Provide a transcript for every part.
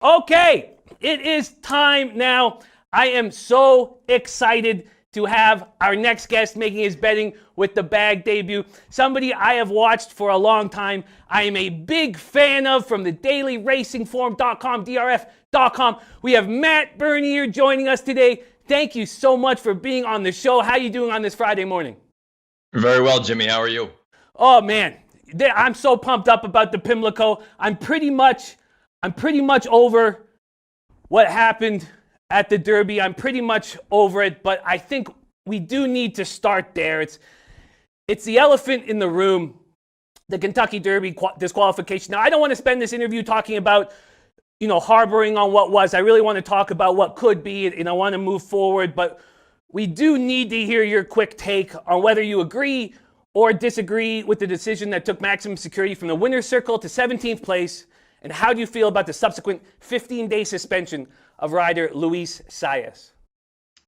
Okay, it is time now. I am so excited to have our next guest making his betting with the bag debut. Somebody I have watched for a long time. I am a big fan of from the dailyracingform.com, drf.com. We have Matt Bernier joining us today. Thank you so much for being on the show. How are you doing on this Friday morning? Very well, Jimmy. How are you? Oh man, I'm so pumped up about the Pimlico. I'm pretty much over what happened at the Derby. I'm pretty much over it, but I think we do need to start there. It's the elephant in the room, the Kentucky Derby disqualification. Now, I don't want to spend this interview talking about, harboring on what was. I really want to talk about what could be, and I want to move forward, but we do need to hear your quick take on whether you agree or disagree with the decision that took maximum security from the winner's circle to 17th place. And how do you feel about the subsequent 15-day suspension of rider Luis Saez?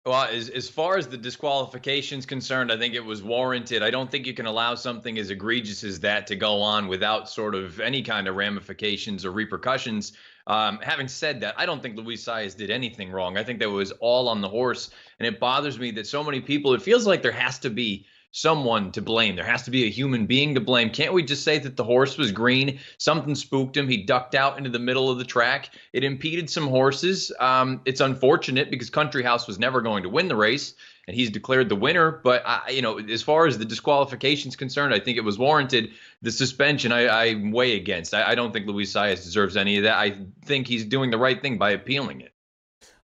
Well, as far as the disqualification is concerned, I think it was warranted. I don't think you can allow something as egregious as that to go on without sort of any kind of ramifications or repercussions. Having said that, I don't think Luis Saez did anything wrong. I think that was all on the horse. And it bothers me that so many people, it feels like there has to be someone to blame. There has to be a human being to blame. Can't we just say that the horse was green? Something spooked him. He ducked out into the middle of the track. It impeded some horses. It's unfortunate because Country House was never going to win the race, and he's declared the winner. But, as far as the disqualification is concerned, I think it was warranted. The suspension, I'm way against. I don't think Luis Saez deserves any of that. I think he's doing the right thing by appealing it.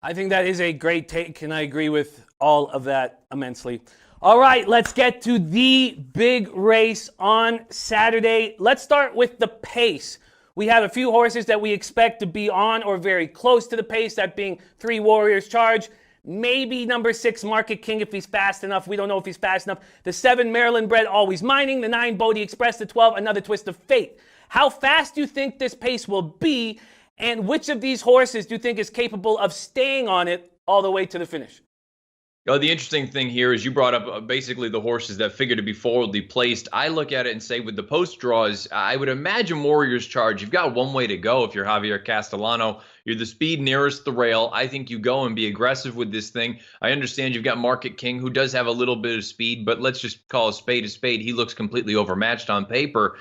I think that is a great take, and I agree with all of that immensely. All right, let's get to the big race on Saturday. Let's start with the pace. We have a few horses that we expect to be on or very close to the pace, that being 3 Warriors Charge, maybe number 6 Market King if he's fast enough. We don't know if he's fast enough. The 7 Maryland Bred Always Mining, the 9 Bodie Express, the 12 Another Twist of Fate. How fast do you think this pace will be, and which of these horses do you think is capable of staying on it all the way to the finish? The interesting thing here is you brought up basically the horses that figure to be forwardly placed. I look at it and say with the post draws, I would imagine Warriors Charge. You've got one way to go if you're Javier Castellano. You're the speed nearest the rail. I think you go and be aggressive with this thing. I understand you've got Market King, who does have a little bit of speed, but let's just call a spade a spade. He looks completely overmatched on paper.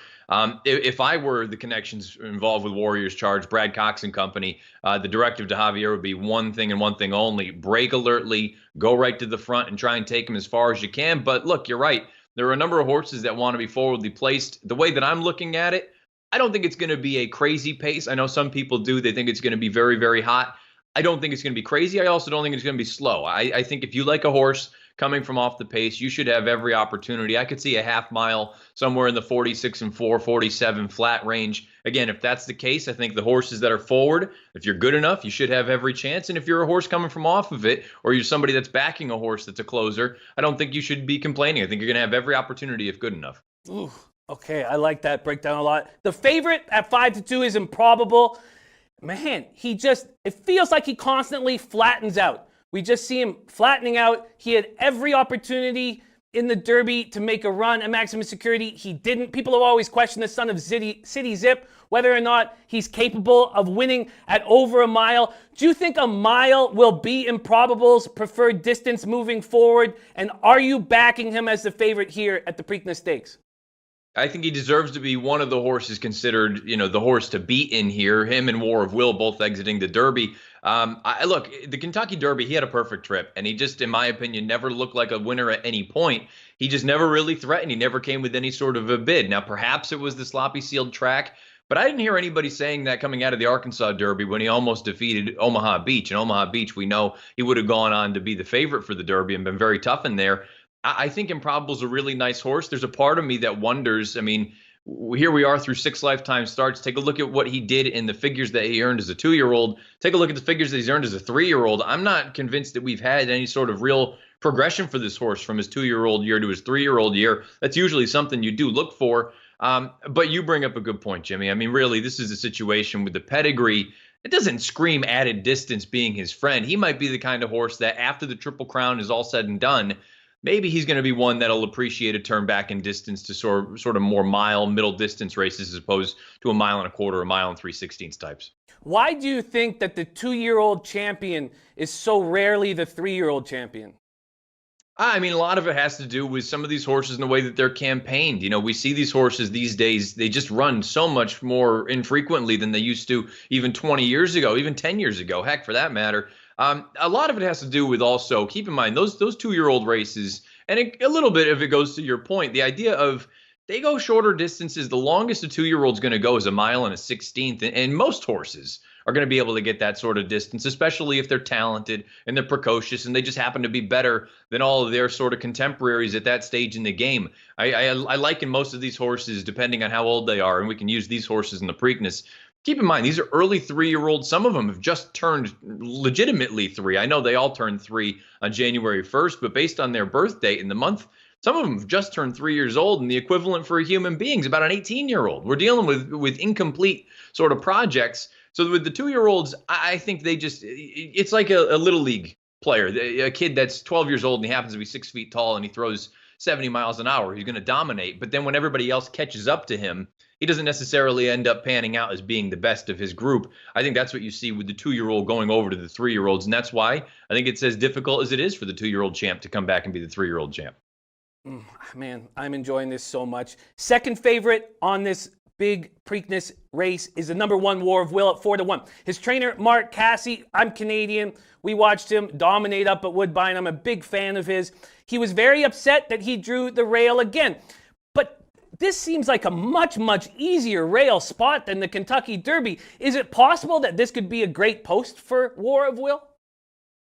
If I were the connections involved with Warriors Charge, Brad Cox and company, the directive to Javier would be one thing and one thing only: break alertly, go right to the front and try and take him as far as you can. But look, you're right. There are a number of horses that want to be forwardly placed. The way that I'm looking at it, I don't think it's going to be a crazy pace. I know some people do. They think it's going to be very, very hot. I don't think it's going to be crazy. I also don't think it's going to be slow. I think if you like a horse coming from off the pace, you should have every opportunity. I could see a half mile somewhere in the 46 and 4, 47 flat range. Again, if that's the case, I think the horses that are forward, if you're good enough, you should have every chance. And if you're a horse coming from off of it, or you're somebody that's backing a horse that's a closer, I don't think you should be complaining. I think you're going to have every opportunity if good enough. Ooh, okay, I like that breakdown a lot. The favorite at 5-2 is Improbable. Man, it feels like he constantly flattens out. We just see him flattening out. He had every opportunity in the Derby to make a run at maximum security. He didn't. People have always questioned the son of City Zip, whether or not he's capable of winning at over a mile. Do you think a mile will be Improbable's preferred distance moving forward? And are you backing him as the favorite here at the Preakness Stakes? I think he deserves to be one of the horses considered, the horse to beat in here. Him and War of Will both exiting the Derby. Look, the Kentucky Derby, he had a perfect trip, and he just, in my opinion, never looked like a winner at any point. He just never really threatened. He never came with any sort of a bid. Now, perhaps it was the sloppy sealed track, but I didn't hear anybody saying that coming out of the Arkansas Derby when he almost defeated Omaha Beach. And Omaha Beach, we know he would have gone on to be the favorite for the Derby and been very tough in there. I think Improbable's a really nice horse. There's a part of me that wonders, here we are through 6 lifetime starts. Take a look at what he did in the figures that he earned as a 2-year-old. Take a look at the figures that he's earned as a 3-year-old. I'm not convinced that we've had any sort of real progression for this horse from his 2-year-old year to his 3-year-old year. That's usually something you do look for. But you bring up a good point, Jimmy. Really, this is a situation with the pedigree. It doesn't scream added distance being his friend. He might be the kind of horse that after the Triple Crown is all said and done, maybe he's going to be one that'll appreciate a turn back in distance to sort of more middle distance races as opposed to a mile and a quarter, a mile and 3/16 types. Why do you think that the 2-year-old champion is so rarely the 3-year-old champion? I mean, a lot of it has to do with some of these horses and the way that they're campaigned. You know, we see these horses these days, they just run so much more infrequently than they used to even 20 years ago, even 10 years ago, heck, for that matter. A lot of it has to do with also, keep in mind, those 2-year-old races, and a little bit of it goes to your point, the idea of they go shorter distances. The longest a 2-year-old's going to go is a mile and a 16th, and most horses are going to be able to get that sort of distance, especially if they're talented and they're precocious and they just happen to be better than all of their sort of contemporaries at that stage in the game. I liken most of these horses, depending on how old they are, and we can use these horses in the Preakness. Keep in mind, these are early 3-year-olds. Some of them have just turned legitimately 3. I know they all turned 3 on January 1st, but based on their birth date in the month, some of them have just turned 3 years old, and the equivalent for a human being is about an 18-year-old. We're dealing with incomplete sort of projects. So with the 2-year-olds, I think it's like a little league player, a kid that's 12 years old and he happens to be 6 feet tall and he throws 70 miles an hour. He's going to dominate. But then when everybody else catches up to him, he doesn't necessarily end up panning out as being the best of his group. I think that's what you see with the 2-year-old going over to the 3-year-olds. And that's why I think it's as difficult as it is for the 2-year-old champ to come back and be the 3-year-old champ. Man, I'm enjoying this so much. Second favorite on this big Preakness race is the number 1 War of Will at 4-1. His trainer, Mark Casse, I'm Canadian. We watched him dominate up at Woodbine. I'm a big fan of his. He was very upset that he drew the rail again. But this seems like a much, much easier rail spot than the Kentucky Derby. Is it possible that this could be a great post for War of Will?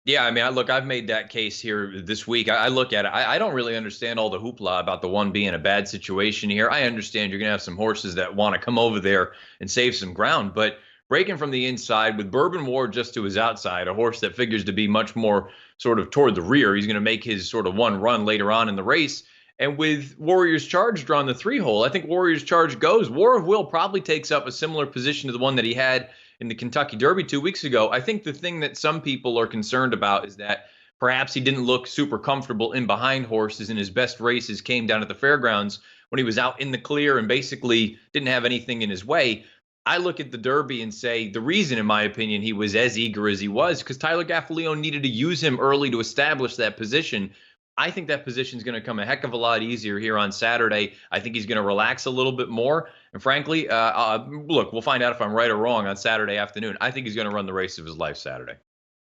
Yeah, I mean, look, I've made that case here this week. I look at it. I don't really understand all the hoopla about the one being a bad situation here. I understand you're going to have some horses that want to come over there and save some ground, but breaking from the inside with Bourbon War just to his outside, a horse that figures to be much more sort of toward the rear. He's going to make his sort of one run later on in the race. And with Warrior's Charge drawn the 3-hole, I think Warrior's Charge goes. War of Will probably takes up a similar position to the one that he had in the Kentucky Derby 2 weeks ago. I think the thing that some people are concerned about is that perhaps he didn't look super comfortable in behind horses, and his best races came down at the fairgrounds when he was out in the clear and basically didn't have anything in his way. I look at the Derby and say the reason, in my opinion, he was as eager as he was because Tyler Gaffalione needed to use him early to establish that position. I think that position is going to come a heck of a lot easier here on Saturday. I think he's going to relax a little bit more. And frankly, look, we'll find out if I'm right or wrong on Saturday afternoon. I think he's going to run the race of his life Saturday.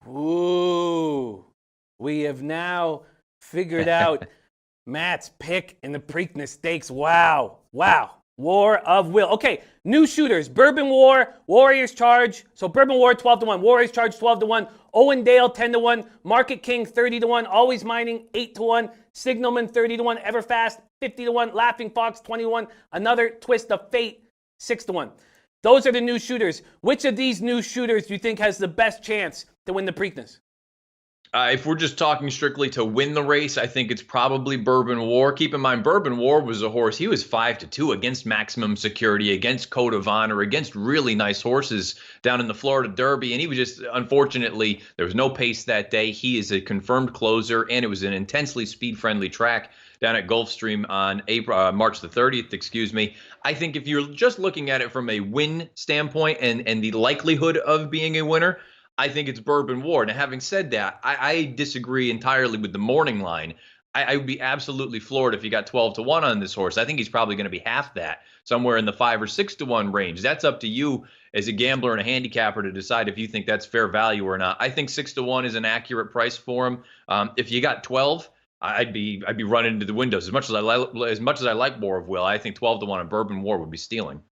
Ooh, we have now figured out Matt's pick in the Preakness Stakes. Wow. War of Will. Okay, new shooters. Bourbon War, Warrior's Charge. So Bourbon War 12-1, Warrior's Charge 12-1, Owendale 10-1, Market King 30-1, Always Mining 8-1, Signalman 30-1, Everfast 50-1, Laughing Fox 21, Another Twist of Fate 6-1. Those are the new shooters. Which of these new shooters do you think has the best chance to win the Preakness? If we're just talking strictly to win the race, I think it's probably Bourbon War. Keep in mind, Bourbon War was a horse. He was 5-2 against Maximum Security, against Code of Honor, against really nice horses down in the Florida Derby. And he was just, unfortunately, there was no pace that day. He is a confirmed closer, and it was an intensely speed-friendly track down at Gulfstream on March the 30th, I think if you're just looking at it from a win standpoint and the likelihood of being a winner, I think it's Bourbon War. Now, having said that, I disagree entirely with the morning line. I would be absolutely floored if you got 12-1 on this horse. I think he's probably going to be half that, somewhere in the 5 or 6-1 range. That's up to you as a gambler and a handicapper to decide if you think that's fair value or not. I think 6-1 is an accurate price for him. If you got 12, I'd be running into the windows. As much as I like War of Will, I think 12-1 on Bourbon War would be stealing.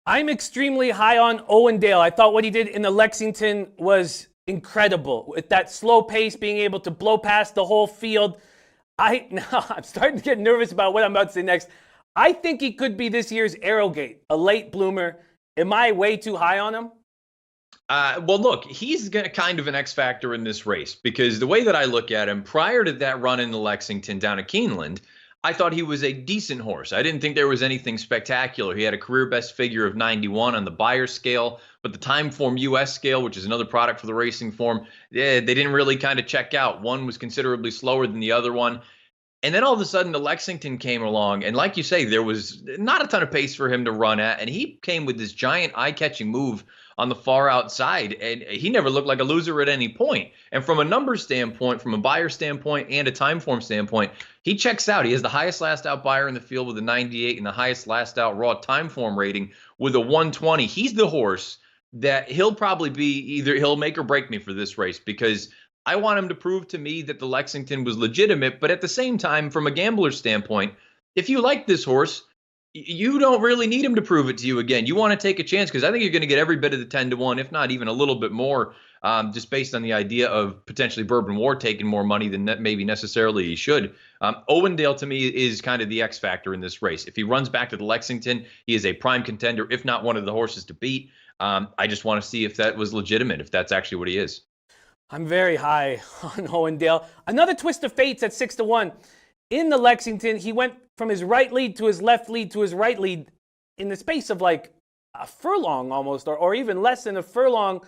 I'm extremely high on Owendale. I thought what he did in the Lexington was incredible. With that slow pace, being able to blow past the whole field. I'm starting to get nervous about what I'm about to say next. I think he could be this year's Arrowgate, a late bloomer. Am I way too high on him? Well, look, he's kind of an X factor in this race because the way that I look at him, prior to that run in the Lexington down at Keeneland, I thought he was a decent horse. I didn't think there was anything spectacular. He had a career best figure of 91 on the Beyer scale, but the time form US scale, which is another product for the racing form, they didn't really kind of check out. One was considerably slower than the other one. And then all of a sudden, the Lexington came along, and like you say, there was not a ton of pace for him to run at, and he came with this giant eye-catching move on the far outside, and he never looked like a loser at any point. And from a numbers standpoint, from a Beyer standpoint, and a time form standpoint, he checks out. He has the highest last out Beyer in the field with a 98 and the highest last out raw time form rating with a 120. He's the horse that he'll probably be either he'll make or break me for this race, because I want him to prove to me that the Lexington was legitimate. But at the same time, from a gambler's standpoint, if you like this horse, you don't really need him to prove it to you again. You want to take a chance, because I think you're going to get every bit of the 10-1, if not even a little bit more, just based on the idea of potentially Bourbon War taking more money than maybe necessarily he should. Owendale, to me, is kind of the X factor in this race. If he runs back to the Lexington, he is a prime contender, if not one of the horses to beat. I just want to see if that was legitimate, if that's actually what he is. I'm very high on Owendale. Another twist of fate's at 6-1. In the Lexington, he went from his right lead to his left lead to his right lead in the space of like a furlong almost, or even less than a furlong.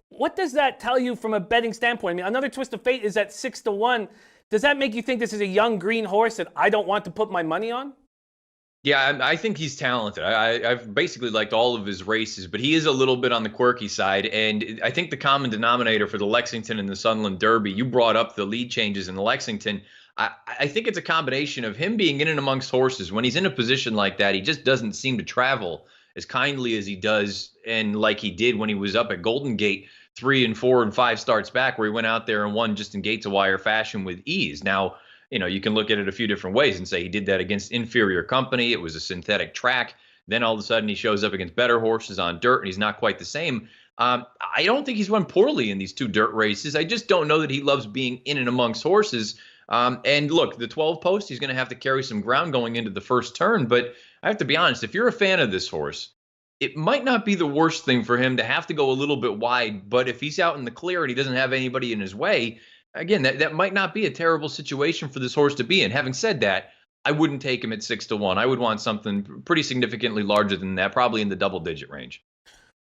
What does that tell you from a betting standpoint? I mean, another twist of fate is at 6-1. Does that make you think this is a young green horse that I don't want to put my money on? Yeah, I think he's talented. I've basically liked all of his races, but he is a little bit on the quirky side. And I think the common denominator for the Lexington and the Sunland Derby, you brought up the lead changes in the Lexington. I think it's a combination of him being in and amongst horses. When he's in a position like that, he just doesn't seem to travel as kindly as he does, and like he did when he was up at Golden Gate 3 and 4 and 5 starts back, where he went out there and won just in gate to wire fashion with ease. Now, you can look at it a few different ways and say he did that against inferior company. It was a synthetic track. Then all of a sudden he shows up against better horses on dirt, and he's not quite the same. I don't think he's run poorly in these 2 dirt races. I just don't know that he loves being in and amongst horses. And look, the 12 post, he's going to have to carry some ground going into the first turn. But I have to be honest, if you're a fan of this horse, it might not be the worst thing for him to have to go a little bit wide. But if he's out in the clear and he doesn't have anybody in his way, again, that might not be a terrible situation for this horse to be in. Having said that, I wouldn't take him at 6-1. I would want something pretty significantly larger than that, probably in the double-digit range.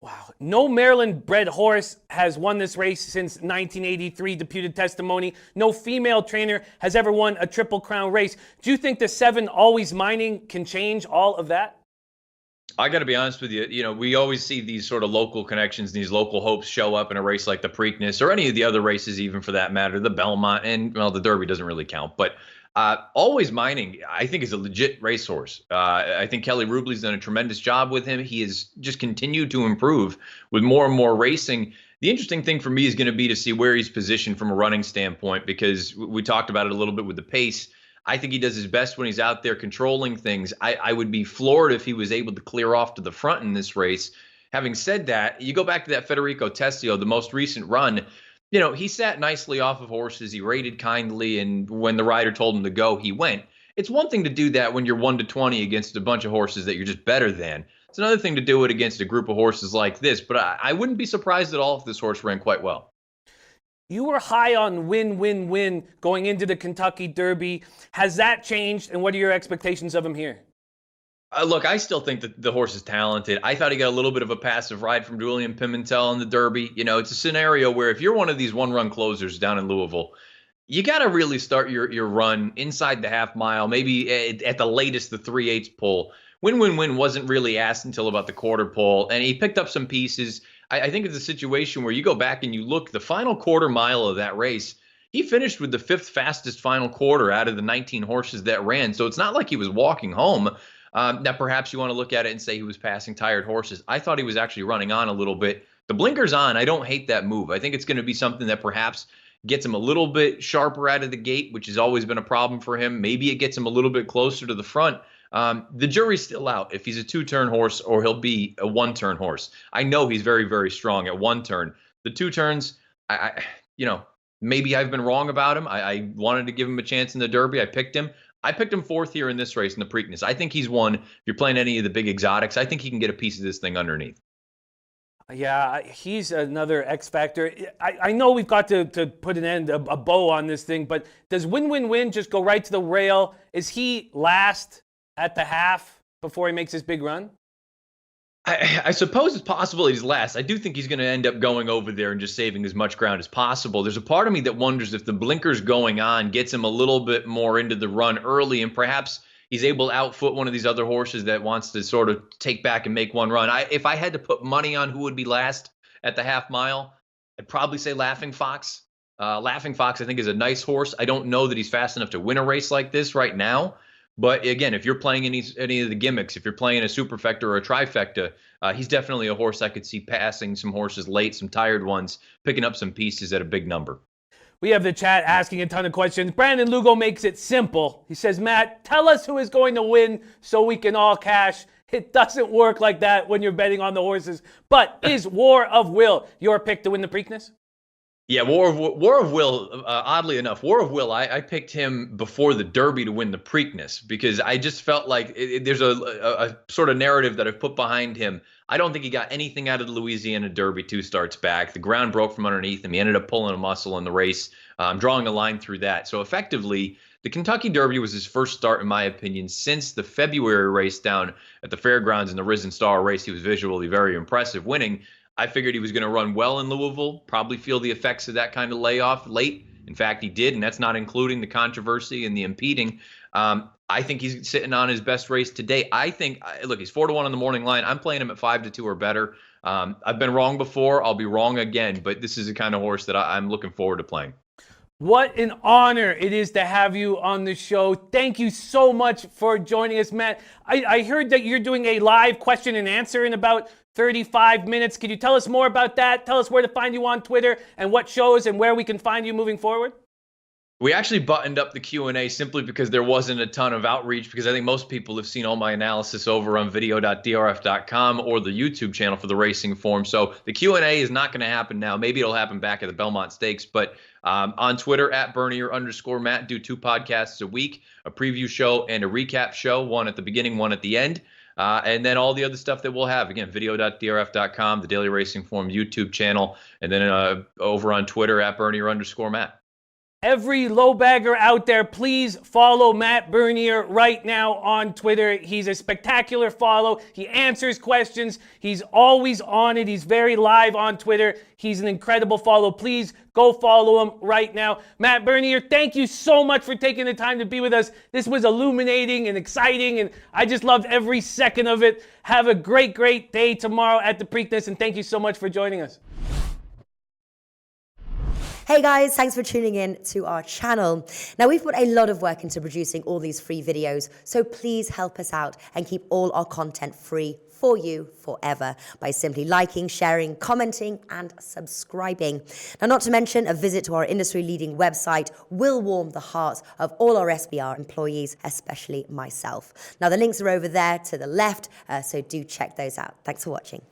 Wow. No Maryland-bred horse has won this race since 1983, deputed testimony. No female trainer has ever won a Triple Crown race. Do you think the 7 Always Mining can change all of that? I got to be honest with you. We always see these sort of local connections, these local hopes show up in a race like the Preakness or any of the other races, even for that matter, the Belmont, and well, the Derby doesn't really count. But Always Mining, I think, is a legit racehorse. I think Kelly Rubley's done a tremendous job with him. He has just continued to improve with more and more racing. The interesting thing for me is going to be to see where he's positioned from a running standpoint, because we talked about it a little bit with the pace. I think he does his best when he's out there controlling things. I would be floored if he was able to clear off to the front in this race. Having said that, you go back to that Federico Tessio, the most recent run. He sat nicely off of horses. He rated kindly, and when the rider told him to go, he went. It's one thing to do that when you're 1-20 against a bunch of horses that you're just better than. It's another thing to do it against a group of horses like this, but I wouldn't be surprised at all if this horse ran quite well. You were high on win going into the Kentucky Derby. Has that changed, and what are your expectations of him here? Look, I still think that the horse is talented. I thought he got a little bit of a passive ride from Julian Pimentel in the Derby. It's a scenario where if you're one of these one-run closers down in Louisville, you got to really start your run inside the half mile, maybe at the latest the 3/8 pole. Win wasn't really asked until about the quarter pole, and he picked up some pieces. I think it's a situation where you go back and you look, the final quarter mile of that race, he finished with the 5th fastest final quarter out of the 19 horses that ran. So it's not like he was walking home. Now, perhaps you want to look at it and say he was passing tired horses. I thought he was actually running on a little bit. The blinkers on, I don't hate that move. I think it's going to be something that perhaps gets him a little bit sharper out of the gate, which has always been a problem for him. Maybe it gets him a little bit closer to the front. The jury's still out if he's a 2-turn horse or he'll be a 1-turn horse. I know he's very, very strong at 1 turn. The 2 turns, maybe I've been wrong about him. I wanted to give him a chance in the Derby. I picked him 4th here in this race in the Preakness. I think he's won. If you're playing any of the big exotics, I think he can get a piece of this thing underneath. Yeah, he's another X factor. I know we've got to put a bow on this thing, but does win just go right to the rail? Is he last at the half before he makes his big run? I suppose it's possible he's last. I do think he's going to end up going over there and just saving as much ground as possible. There's a part of me that wonders if the blinkers going on gets him a little bit more into the run early, and perhaps he's able to outfoot one of these other horses that wants to sort of take back and make one run. If I had to put money on who would be last at the half mile, I'd probably say Laughing Fox. Laughing Fox, I think, is a nice horse. I don't know that he's fast enough to win a race like this right now. But again, if you're playing any of the gimmicks, if you're playing a superfecta or a trifecta, he's definitely a horse I could see passing some horses late, some tired ones, picking up some pieces at a big number. We have the chat asking a ton of questions. Brandon Lugo makes it simple. He says, Matt, tell us who is going to win so we can all cash. It doesn't work like that when you're betting on the horses. But is War of Will your pick to win the Preakness? Yeah, War of Will, oddly enough, War of Will, I picked him before the Derby to win the Preakness because I just felt like there's a sort of narrative that I've put behind him. I don't think he got anything out of the Louisiana Derby 2 starts back. The ground broke from underneath him. He ended up pulling a muscle in the race. I'm drawing a line through that. So effectively, the Kentucky Derby was his first start, in my opinion, since the February race down at the Fairgrounds in the Risen Star race. He was visually very impressive, winning. I figured he was going to run well in Louisville, probably feel the effects of that kind of layoff late. In fact, he did, and that's not including the controversy and the impeding. I think he's sitting on his best race today. I think, look, he's 4-1 on the morning line. I'm playing him at 5-2 or better. I've been wrong before. I'll be wrong again, but this is the kind of horse that I'm looking forward to playing. What an honor it is to have you on the show. Thank you so much for joining us, Matt. I heard that you're doing a live question and answer in about 35 minutes. Could you tell us more about that? Tell us where to find you on Twitter and what shows and where we can find you moving forward. We actually buttoned up the Q&A simply because there wasn't a ton of outreach, because I think most people have seen all my analysis over on video.drf.com or the YouTube channel for the Racing Form. So the Q&A is not going to happen now. Maybe it'll happen back at the Belmont Stakes, but on Twitter at Bernier_Matt, do 2 podcasts a week, a preview show and a recap show, one at the beginning, one at the end. And then all the other stuff that we'll have, again, video.drf.com, the Daily Racing Form YouTube channel, and then over on Twitter at Bernier_Matt. Every low bagger out there, please follow Matt Bernier right now on Twitter. He's a spectacular follow. He answers questions. He's always on it. He's very live on Twitter. He's an incredible follow. Please go follow him right now. Matt Bernier, thank you so much for taking the time to be with us. This was illuminating and exciting, and I just loved every second of it. Have a great, great day tomorrow at the Preakness, and thank you so much for joining us. Hey guys, thanks for tuning in to our channel. Now, we've put a lot of work into producing all these free videos, so please help us out and keep all our content free for you forever by simply liking, sharing, commenting, and subscribing. Now, not to mention, a visit to our industry-leading website will warm the hearts of all our SBR employees, especially myself. Now, the links are over there to the left, so do check those out. Thanks for watching.